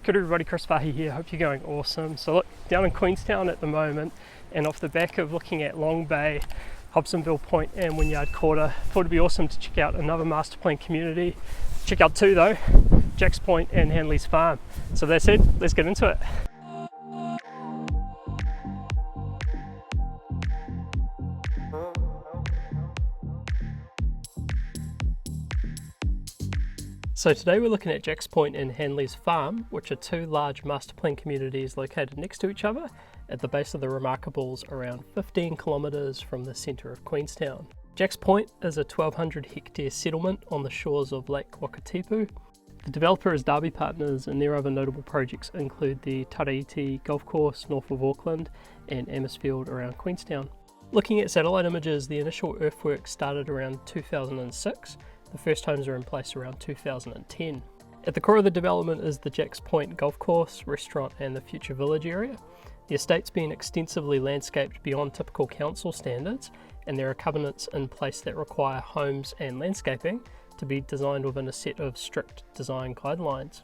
Good everybody, Chris Fahy here, hope you're going awesome. So look, down in Queenstown at the moment, and off the back of looking at Long Bay, Hobsonville Point and Wynyard Quarter, thought it'd be awesome to check out another master plan community. Check out two though, Jack's Point and Hanley's Farm. So that said, let's get into it. So today we're looking at Jack's Point and Hanley's Farm, which are two large master plan communities located next to each other at the base of the Remarkables, around 15 kilometres from the centre of Queenstown. Jack's Point is a 1,200 hectare settlement on the shores of Lake Wakatipu. The developer is Derby Partners, and their other notable projects include the Taraiti Golf Course north of Auckland and Amersfield around Queenstown. Looking at satellite images, the initial earthworks started around 2006. The first homes are in place around 2010. At the core of the development is the Jack's Point Golf Course, restaurant and the future village area. The estate's been extensively landscaped beyond typical council standards, and there are covenants in place that require homes and landscaping to be designed within a set of strict design guidelines.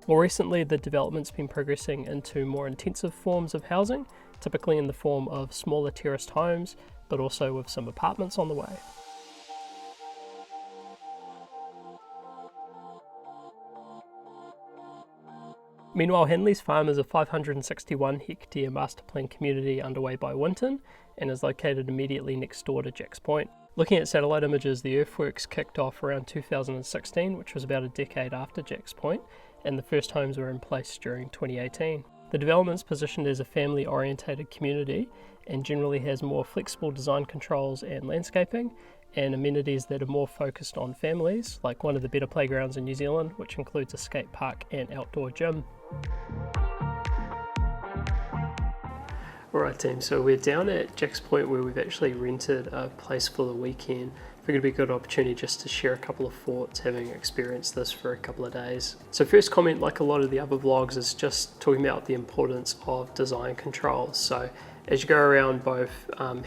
More recently, the development's been progressing into more intensive forms of housing, typically in the form of smaller terraced homes, but also with some apartments on the way. Meanwhile, Hanley's Farm is a 561 hectare master plan community underway by Winton and is located immediately next door to Jack's Point. Looking at satellite images, the earthworks kicked off around 2016, which was about a decade after Jack's Point, and the first homes were in place during 2018. The development's positioned as a family-orientated community and generally has more flexible design controls and landscaping, and amenities that are more focused on families, like one of the better playgrounds in New Zealand, which includes a skate park and outdoor gym. Alright team, so we're down at Jack's Point where we've actually rented a place for the weekend. Figured it'd be a good opportunity just to share a couple of thoughts having experienced this for a couple of days. So first comment, like a lot of the other vlogs, is just talking about the importance of design controls. So as you go around both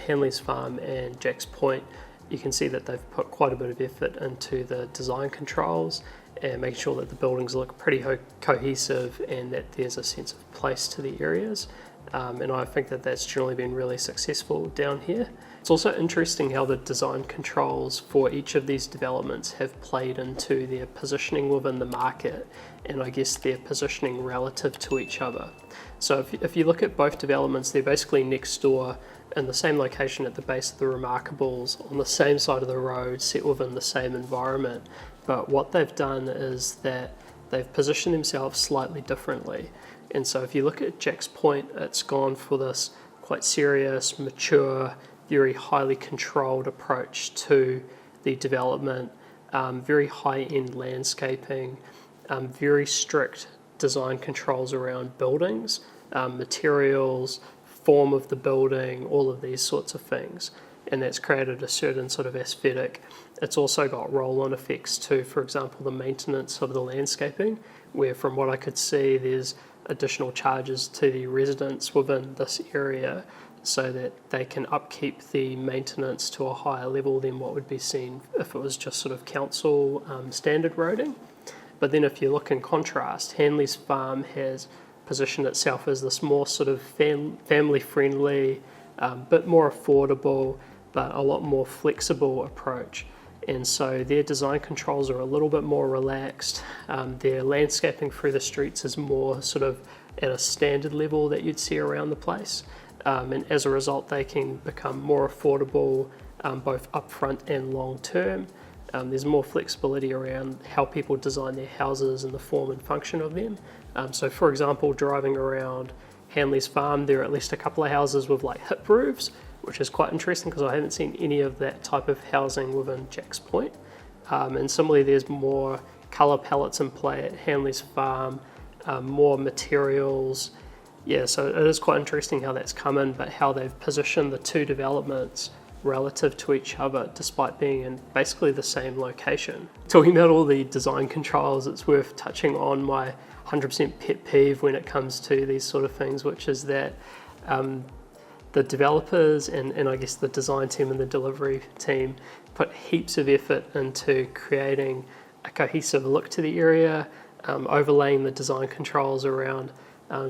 Hanley's Farm and Jack's Point, you can see that they've put quite a bit of effort into the design controls and making sure that the buildings look pretty cohesive and that there's a sense of place to the areas. And I think that that's generally been really successful down here. It's also interesting how the design controls for each of these developments have played into their positioning within the market, and I guess their positioning relative to each other. So if you look at both developments, they're basically next door in the same location at the base of the Remarkables, on the same side of the road, set within the same environment. But what they've done is that they've positioned themselves slightly differently. And so if you look at Jack's Point, it's gone for this quite serious, mature, very highly controlled approach to the development, very high-end landscaping, very strict design controls around buildings, materials, form of the building, all of these sorts of things. And that's created a certain sort of aesthetic. It's also got roll-on effects too, for example, the maintenance of the landscaping, where from what I could see, there's additional charges to the residents within this area so that they can upkeep the maintenance to a higher level than what would be seen if it was just sort of council standard roading. But then if you look in contrast, Hanley's Farm has positioned itself as this more sort of family-friendly, bit more affordable, but a lot more flexible approach. And so their design controls are a little bit more relaxed. Their landscaping through the streets is more sort of at a standard level that you'd see around the place. And as a result, they can become more affordable, both upfront and long term. There's more flexibility around how people design their houses and the form and function of them. So for example, driving around Hanley's Farm, there are at least a couple of houses with like hip roofs, which is quite interesting because I haven't seen any of that type of housing within Jack's Point. And similarly, there's more colour palettes in play at Hanley's Farm, more materials. Yeah, so it is quite interesting how that's come in, but how they've positioned the two developments relative to each other despite being in basically the same location. Talking about all the design controls, it's worth touching on my 100% pet peeve when it comes to these sort of things, which is that the developers and I guess the design team and the delivery team put heaps of effort into creating a cohesive look to the area, overlaying the design controls around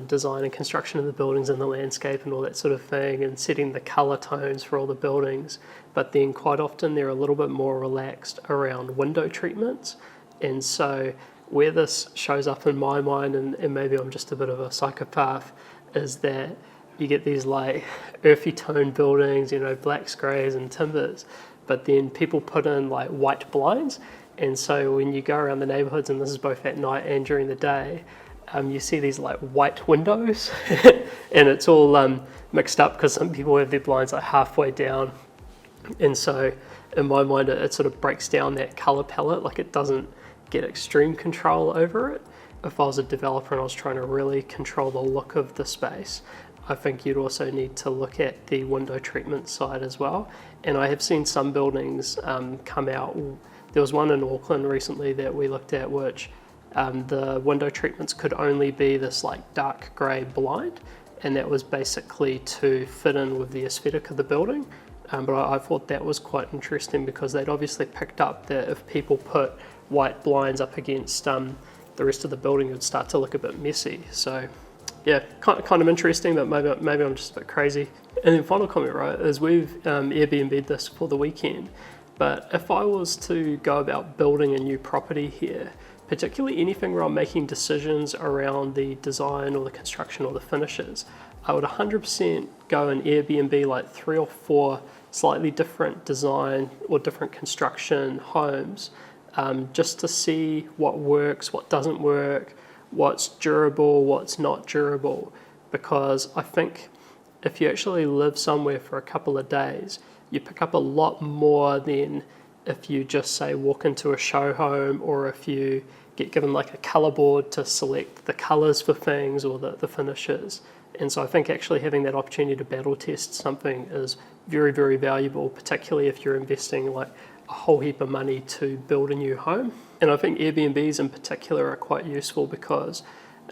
design and construction of the buildings and the landscape and all that sort of thing, and setting the colour tones for all the buildings. But then quite often they're a little bit more relaxed around window treatments. And so where this shows up in my mind, and maybe I'm just a bit of a psychopath, is that you get these like earthy tone buildings, you know, blacks, greys and timbers, but then people put in like white blinds. And so when you go around the neighbourhoods, and this is both at night and during the day, you see these like white windows and it's all mixed up because some people have their blinds like halfway down. And so in my mind it sort of breaks down that colour palette, like it doesn't get extreme control over it. If I was a developer and I was trying to really control the look of the space, I think you'd also need to look at the window treatment side as well. And I have seen some buildings come out. There was one in Auckland recently that we looked at, which the window treatments could only be this like dark grey blind, and that was basically to fit in with the aesthetic of the building. But I thought that was quite interesting because they'd obviously picked up that if people put white blinds up against the rest of the building, it would start to look a bit messy. So yeah, kind of interesting, but maybe I'm just a bit crazy. And then final comment, right, is we've Airbnb'd this for the weekend. But if I was to go about building a new property here, particularly anything where I'm making decisions around the design or the construction or the finishes, I would 100% go and Airbnb like 3 or 4 slightly different design or different construction homes, just to see what works, what doesn't work, what's durable, what's not durable. Because I think if you actually live somewhere for a couple of days, you pick up a lot more than if you just say walk into a show home, or if you get given like a colour board to select the colours for things or the finishes. And so I think actually having that opportunity to battle test something is very, very valuable, particularly if you're investing like a whole heap of money to build a new home. And I think Airbnbs in particular are quite useful because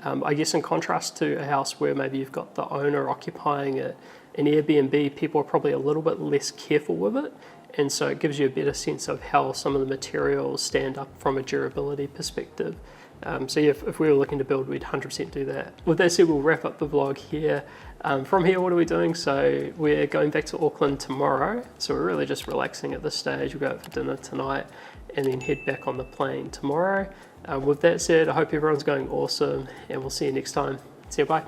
I guess in contrast to a house where maybe you've got the owner occupying it, in Airbnb people are probably a little bit less careful with it, and so it gives you a better sense of how some of the materials stand up from a durability perspective. So yeah, if we were looking to build, we'd 100% do that. With that said, we'll wrap up the vlog here. From here, what are we doing? So we're going back to Auckland tomorrow, so we're really just relaxing at this stage. We'll go out for dinner tonight and then head back on the plane tomorrow. With that said, I hope everyone's going awesome, and we'll see you next time. See you, bye.